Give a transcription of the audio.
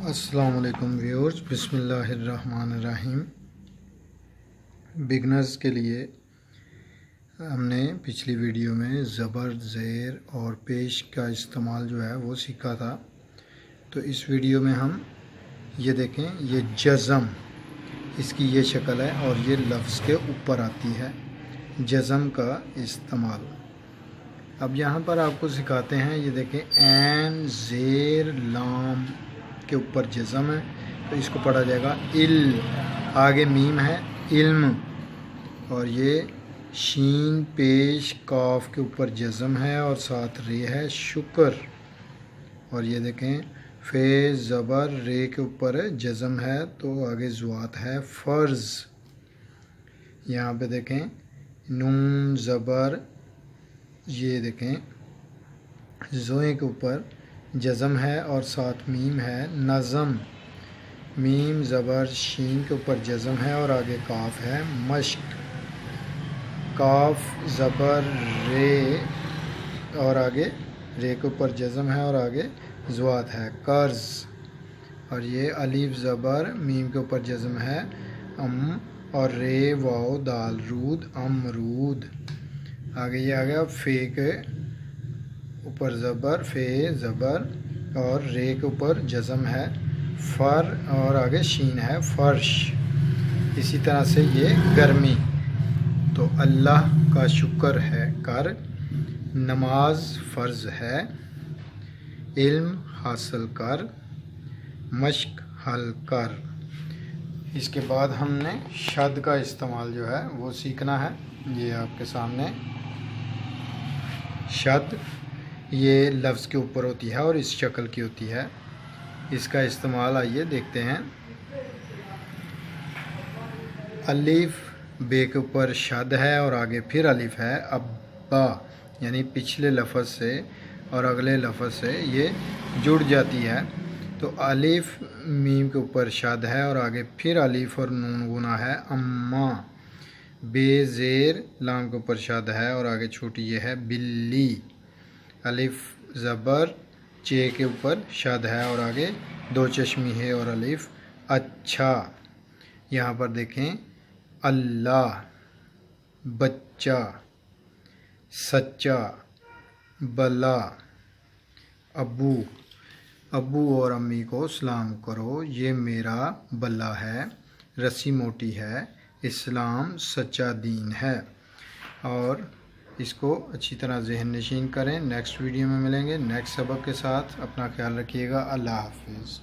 السلام علیکم ویورز، بسم اللہ الرحمن الرحیم۔ بگنرز کے لیے ہم نے پچھلی ویڈیو میں زبر، زیر اور پیش کا استعمال جو ہے وہ سیکھا تھا۔ تو اس ویڈیو میں ہم یہ دیکھیں، یہ جزم، اس کی یہ شکل ہے اور یہ لفظ کے اوپر آتی ہے جزم کا استعمال۔ اب یہاں پر آپ کو سکھاتے ہیں، یہ دیکھیں عین زیر لام کے اوپر جزم ہے، تو اس کو پڑھا جائے گا آگے میم ہے علم، اور یہ شین پیش کاف کے اوپر جزم ہے اور ساتھ رے ہے شکر، اور یہ دیکھیں فے زبر رے کے اوپر جزم ہے تو آگے زوات ہے فرض۔ یہاں پہ دیکھیں نون زبر، یہ دیکھیں زوئیں کے اوپر جزم ہے اور ساتھ میم ہے نظم، میم زبر شین کے اوپر جزم ہے اور آگے کاف ہے مشق، کاف زبر رے اور آگے رے کے اوپر جزم ہے اور آگے زوات ہے قرض، اور یہ الف زبر میم کے اوپر جزم ہے اور رے واو دال رود امرود، آگے یہ آ گیا فے کے اوپر زبر فے زبر اور رے کے اوپر جزم ہے فر اور آگے شین ہے فرش۔ اسی طرح سے یہ گرمی، تو اللہ کا شکر ہے کر، نماز فرض ہے، علم حاصل کر، مشق حل کر۔ اس کے بعد ہم نے شد کا استعمال جو ہے وہ سیکھنا ہے۔ یہ آپ کے سامنے شد، یہ لفظ کے اوپر ہوتی ہے اور اس شکل کی ہوتی ہے۔ اس کا استعمال آئیے دیکھتے ہیں۔ الف بے کے اوپر شد ہے اور آگے پھر الف ہے، ابا یعنی پچھلے لفظ سے اور اگلے لفظ سے یہ جڑ جاتی ہے، تو الف میم کے اوپر شد ہے اور آگے پھر الف اور نون گنا ہے اما، بے زیر لام کے اوپر شد ہے اور آگے چھوٹی یہ ہے بلی، الف زبر چے کے اوپر شد ہے اور آگے دو چشمی ہے اور الف اچھا۔ یہاں پر دیکھیں اللہ، بچہ، سچا، بلا، ابو، ابو اور امی کو سلام کرو، یہ میرا بلا ہے، رسی موٹی ہے، اسلام سچا دین ہے۔ اور اس کو اچھی طرح ذہن نشین کریں۔ نیکسٹ ویڈیو میں ملیں گے نیکسٹ سبق کے ساتھ۔ اپنا خیال رکھیے گا۔ اللہ حافظ۔